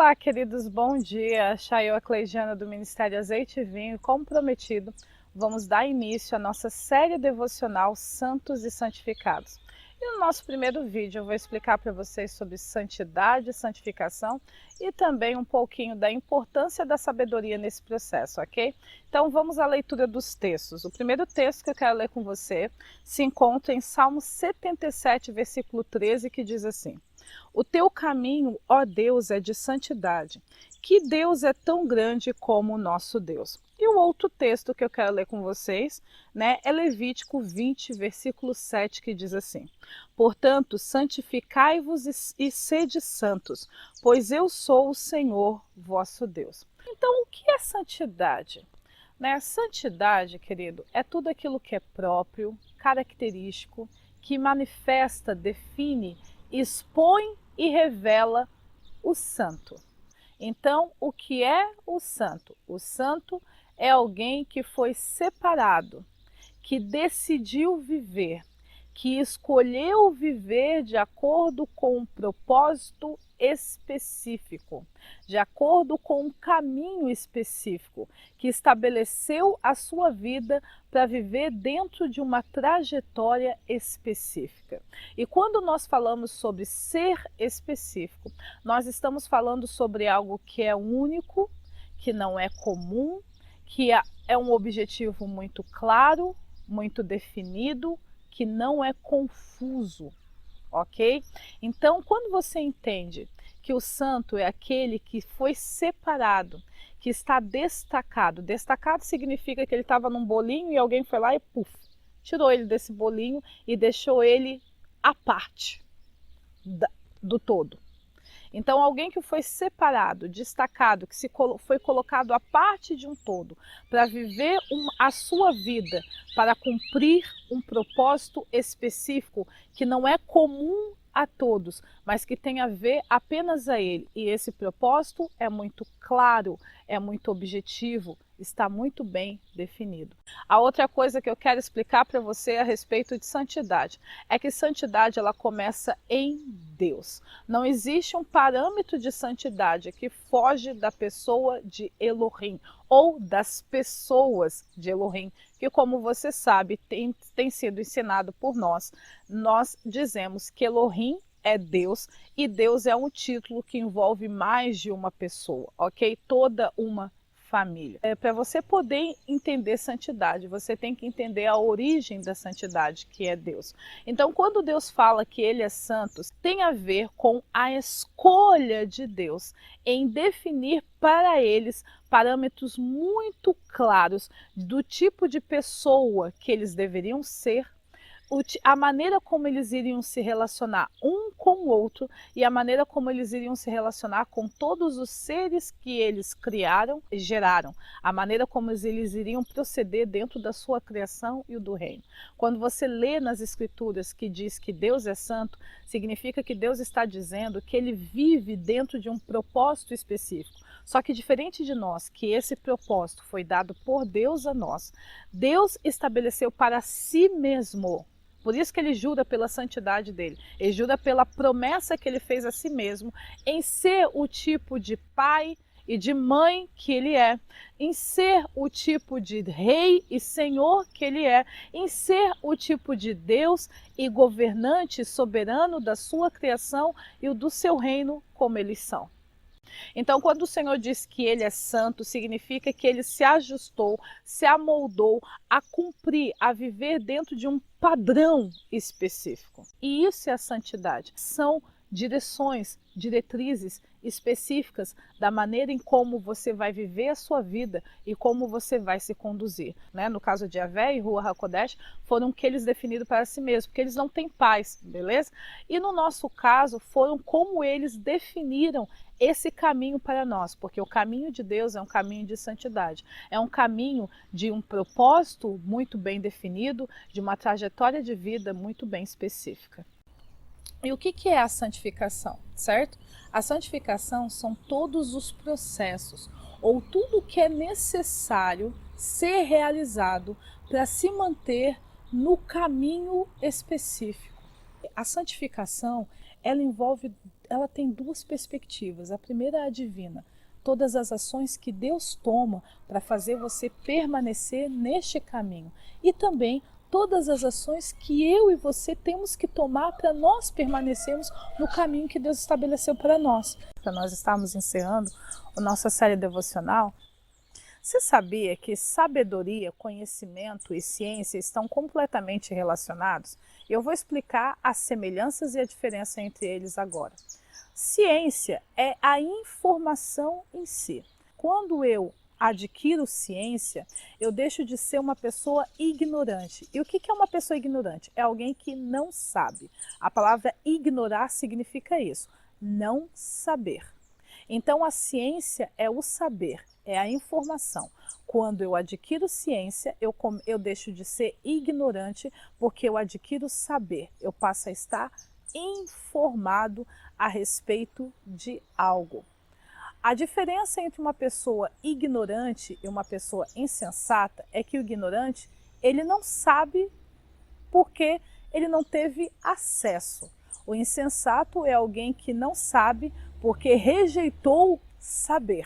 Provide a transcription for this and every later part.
Olá, queridos, bom dia. Chayo Cleidiana do Ministério Azeite e Vinho. Como prometido, vamos dar início à nossa série devocional Santos e Santificados. E no nosso primeiro vídeo eu vou explicar para vocês sobre santidade e santificação e também um pouquinho da importância da sabedoria nesse processo, ok? Então vamos à leitura dos textos. O primeiro texto que eu quero ler com você se encontra em Salmo 77, versículo 13, que diz assim: O teu caminho, ó Deus, é de santidade. Que Deus é tão grande como o nosso Deus. E o outro texto que eu quero ler com vocês, é Levítico 20, versículo 7, que diz assim: Portanto, santificai-vos e sede santos, pois eu sou o Senhor vosso Deus. Então, o que é santidade? Santidade, querido, é tudo aquilo que é próprio, característico, que manifesta, define, expõe e revela o santo. Então, o que é o santo? O santo é alguém que foi separado, que decidiu viver, que escolheu viver de acordo com um propósito específico, de acordo com um caminho específico, que estabeleceu a sua vida para viver dentro de uma trajetória específica. E quando nós falamos sobre ser específico, nós estamos falando sobre algo que é único, que não é comum, que é um objetivo muito claro, muito definido, que não é confuso, ok? Então, quando você entende que o santo é aquele que foi separado, que está destacado, destacado significa que ele estava num bolinho e alguém foi lá e puf, tirou ele desse bolinho e deixou ele à parte do todo. Então, alguém que foi separado, destacado, que foi colocado à parte de um todo, para viver a sua vida, para cumprir um propósito específico que não é comum a todos, mas que tem a ver apenas a ele. E esse propósito é muito claro, é muito objetivo, está muito bem definido. A outra coisa que eu quero explicar para você a respeito de santidade é que santidade ela começa em Deus. Não existe um parâmetro de santidade que foge da pessoa de Elohim ou das pessoas de Elohim, que, como você sabe, tem sido ensinado por nós. Nós dizemos que Elohim é Deus e Deus é um título que envolve mais de uma pessoa, ok? Toda uma família. Para você poder entender santidade, você tem que entender a origem da santidade, que é Deus. Então, quando Deus fala que Ele é santo, tem a ver com a escolha de Deus em definir para eles parâmetros muito claros do tipo de pessoa que eles deveriam ser, a maneira como eles iriam se relacionar um com o outro e a maneira como eles iriam se relacionar com todos os seres que eles criaram e geraram, a maneira como eles iriam proceder dentro da sua criação e o do reino. Quando você lê nas escrituras que diz que Deus é santo, significa que Deus está dizendo que ele vive dentro de um propósito específico. Só que diferente de nós, que esse propósito foi dado por Deus a nós, Deus estabeleceu para si mesmo. Por isso que ele jura pela santidade dele. Ele jura pela promessa que ele fez a si mesmo em ser o tipo de pai e de mãe que ele é, em ser o tipo de rei e senhor que ele é, em ser o tipo de Deus e governante soberano da sua criação e o do seu reino como eles são. Então, quando o Senhor diz que ele é santo, significa que ele se ajustou, se amoldou a cumprir, a viver dentro de um padrão específico. E isso é a santidade. São direções, diretrizes específicas da maneira em como você vai viver a sua vida e como você vai se conduzir. No caso de Yahvé e Ruach HaKodesh, foram aqueles definidos para si mesmos, porque eles não têm paz, beleza? E no nosso caso, foram como eles definiram esse caminho para nós, porque o caminho de Deus é um caminho de santidade, é um caminho de um propósito muito bem definido, de uma trajetória de vida muito bem específica. E o que é a santificação, certo? A santificação são todos os processos ou tudo o que é necessário ser realizado para se manter no caminho específico. A santificação, ela envolve ela tem duas perspectivas. A primeira é a divina. Todas as ações que Deus toma para fazer você permanecer neste caminho. E também todas as ações que eu e você temos que tomar para nós permanecermos no caminho que Deus estabeleceu para nós. Para nós estarmos encerrando a nossa série devocional, você sabia que sabedoria, conhecimento e ciência estão completamente relacionados? Eu vou explicar as semelhanças e a diferença entre eles agora. Ciência é a informação em si. Quando eu adquiro ciência, eu deixo de ser uma pessoa ignorante. E o que é uma pessoa ignorante? É alguém que não sabe. A palavra ignorar significa isso, não saber. Então a ciência é o saber, é a informação. Quando eu adquiro ciência, eu deixo de ser ignorante porque eu adquiro saber. Eu passo a estar informado a respeito de algo. A diferença entre uma pessoa ignorante e uma pessoa insensata é que o ignorante, ele não sabe porque ele não teve acesso. O insensato é alguém que não sabe porque rejeitou saber.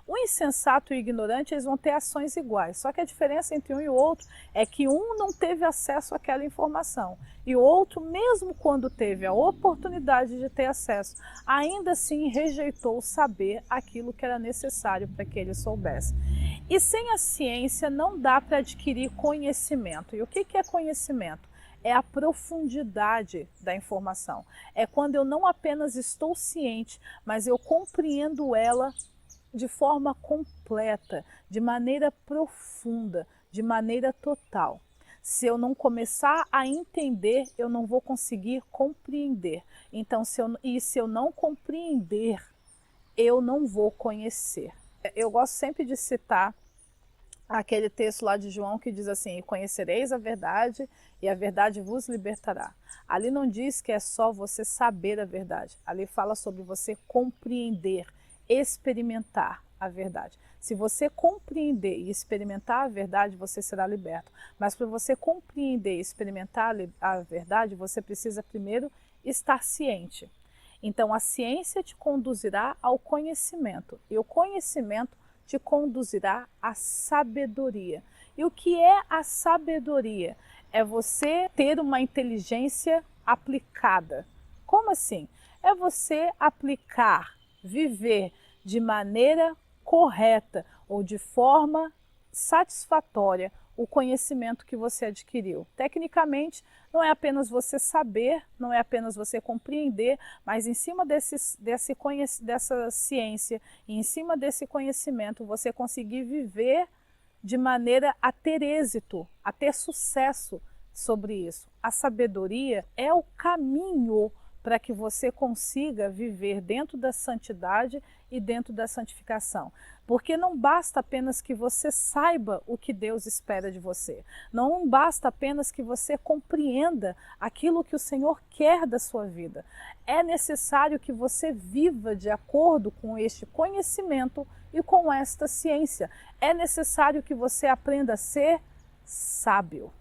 O insensato e o ignorante, eles vão ter ações iguais, só que a diferença entre um e o outro é que um não teve acesso àquela informação e o outro, mesmo quando teve a oportunidade de ter acesso, ainda assim rejeitou saber aquilo que era necessário para que ele soubesse. E sem a ciência não dá para adquirir conhecimento. E o que é conhecimento? É a profundidade da informação. É quando eu não apenas estou ciente, mas eu compreendo ela de forma completa, de maneira profunda, de maneira total. Se eu não começar a entender, eu não vou conseguir compreender. Então, se eu não compreender, eu não vou conhecer. Eu gosto sempre de citar aquele texto lá de João que diz assim: conhecereis a verdade e a verdade vos libertará. Ali não diz que é só você saber a verdade, ali fala sobre você compreender, experimentar a verdade. Se você compreender e experimentar a verdade, você será liberto. Mas para você compreender e experimentar a verdade, você precisa primeiro estar ciente. Então a ciência te conduzirá ao conhecimento e o conhecimento te conduzirá à sabedoria. E o que é a sabedoria? É você ter uma inteligência aplicada. Como assim? É você aplicar, viver de maneira correta ou de forma satisfatória o conhecimento que você adquiriu. Tecnicamente, não é apenas você saber, não é apenas você compreender, mas em cima dessa ciência, e em cima desse conhecimento, você conseguir viver de maneira a ter êxito, a ter sucesso sobre isso. A sabedoria é o caminho para que você consiga viver dentro da santidade e dentro da santificação. Porque não basta apenas que você saiba o que Deus espera de você. Não basta apenas que você compreenda aquilo que o Senhor quer da sua vida. É necessário que você viva de acordo com este conhecimento e com esta ciência. É necessário que você aprenda a ser sábio.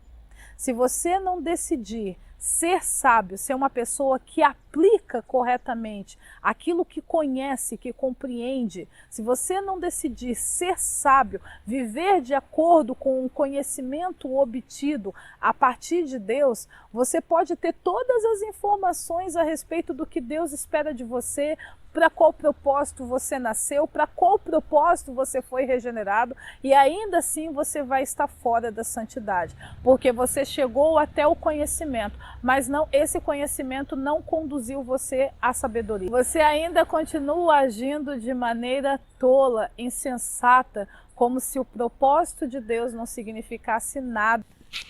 Se você não decidir ser sábio, ser uma pessoa que aplica corretamente aquilo que conhece, que compreende, se você não decidir ser sábio, viver de acordo com o conhecimento obtido a partir de Deus, você pode ter todas as informações a respeito do que Deus espera de você, para qual propósito você nasceu, para qual propósito você foi regenerado, e ainda assim você vai estar fora da santidade, porque você chegou até o conhecimento, mas não, esse conhecimento não conduziu você à sabedoria. Você ainda continua agindo de maneira tola, insensata, como se o propósito de Deus não significasse nada.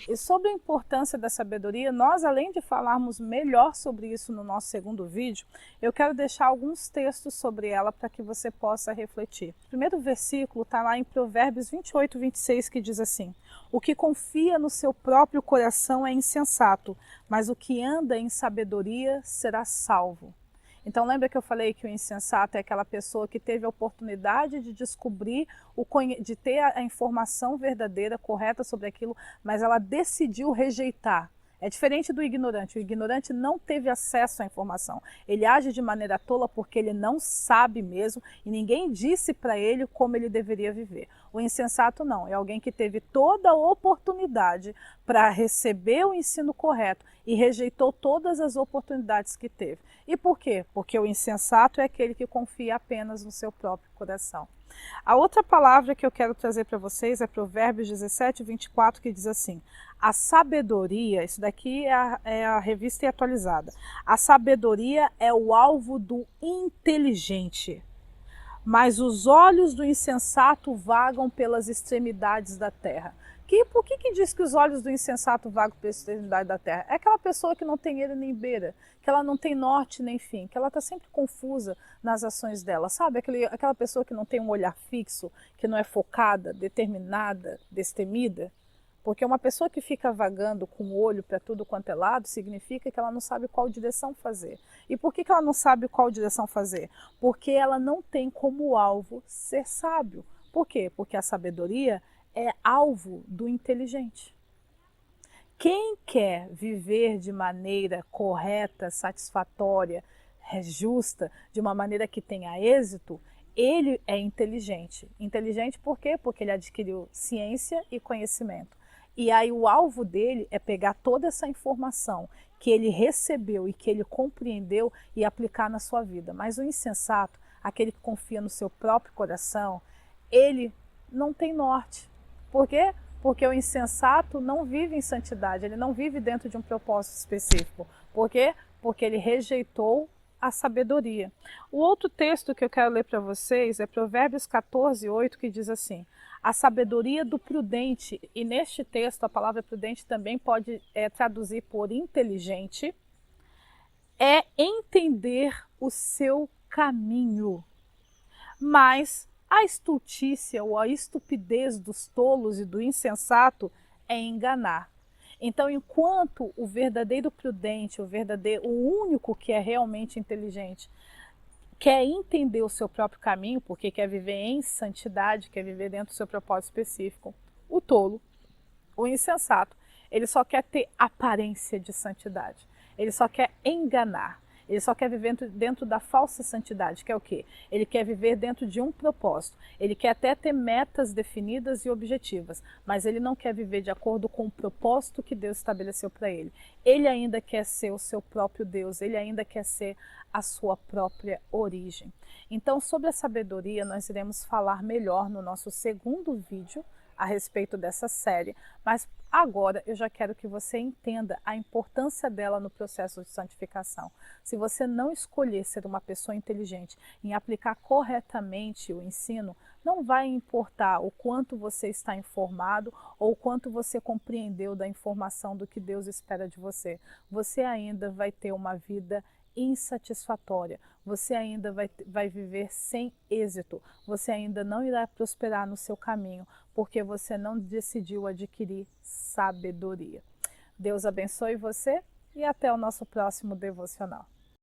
E sobre a importância da sabedoria, nós, além de falarmos melhor sobre isso no nosso segundo vídeo, eu quero deixar alguns textos sobre ela para que você possa refletir. O primeiro versículo está lá em Provérbios 28, 26, que diz assim: o que confia no seu próprio coração é insensato, mas o que anda em sabedoria será salvo. Então lembra que eu falei que o insensato é aquela pessoa que teve a oportunidade de descobrir, de ter a informação verdadeira, correta sobre aquilo, mas ela decidiu rejeitar. É diferente do ignorante. O ignorante não teve acesso à informação. Ele age de maneira tola porque ele não sabe mesmo e ninguém disse para ele como ele deveria viver. O insensato não, é alguém que teve toda a oportunidade para receber o ensino correto e rejeitou todas as oportunidades que teve. E por quê? Porque o insensato é aquele que confia apenas no seu próprio coração. A outra palavra que eu quero trazer para vocês é Provérbios 17, 24, que diz assim: a sabedoria, isso daqui é a revista atualizada, a sabedoria é o alvo do inteligente, mas os olhos do insensato vagam pelas extremidades da terra. Por que diz que os olhos do insensato vagam pelas extremidades da terra? É aquela pessoa que não tem ele nem beira, que ela não tem norte nem fim, que ela está sempre confusa nas ações dela, sabe? Aquela pessoa que não tem um olhar fixo, que não é focada, determinada, destemida. Porque uma pessoa que fica vagando com o olho para tudo quanto é lado, significa que ela não sabe qual direção fazer. E por que ela não sabe qual direção fazer? Porque ela não tem como alvo ser sábio. Por quê? Porque a sabedoria é alvo do inteligente. Quem quer viver de maneira correta, satisfatória, justa, de uma maneira que tenha êxito, ele é inteligente. Inteligente por quê? Porque ele adquiriu ciência e conhecimento. E aí o alvo dele é pegar toda essa informação que ele recebeu e que ele compreendeu e aplicar na sua vida. Mas o insensato, aquele que confia no seu próprio coração, ele não tem norte. Por quê? Porque o insensato não vive em santidade, ele não vive dentro de um propósito específico. Por quê? Porque ele rejeitou a sabedoria. O outro texto que eu quero ler para vocês é Provérbios 14, 8, que diz assim: a sabedoria do prudente, e neste texto a palavra prudente também pode traduzir por inteligente, é entender o seu caminho. Mas a estultícia ou a estupidez dos tolos e do insensato é enganar. Então, enquanto o verdadeiro prudente, o único que é realmente inteligente, quer entender o seu próprio caminho, porque quer viver em santidade, quer viver dentro do seu propósito específico, o tolo, o insensato, ele só quer ter aparência de santidade. Ele só quer enganar. Ele só quer viver dentro da falsa santidade, que é o quê? Ele quer viver dentro de um propósito. Ele quer até ter metas definidas e objetivas, mas ele não quer viver de acordo com o propósito que Deus estabeleceu para ele. Ele ainda quer ser o seu próprio Deus, ele ainda quer ser a sua própria origem. Então, sobre a sabedoria, nós iremos falar melhor no nosso segundo vídeo a respeito dessa série, mas agora eu já quero que você entenda a importância dela no processo de santificação. Se você não escolher ser uma pessoa inteligente em aplicar corretamente o ensino, não vai importar o quanto você está informado ou o quanto você compreendeu da informação do que Deus espera de você. Você ainda vai ter uma vida insatisfatória, você ainda vai viver sem êxito, você ainda não irá prosperar no seu caminho, porque você não decidiu adquirir sabedoria. Deus abençoe você e até o nosso próximo devocional.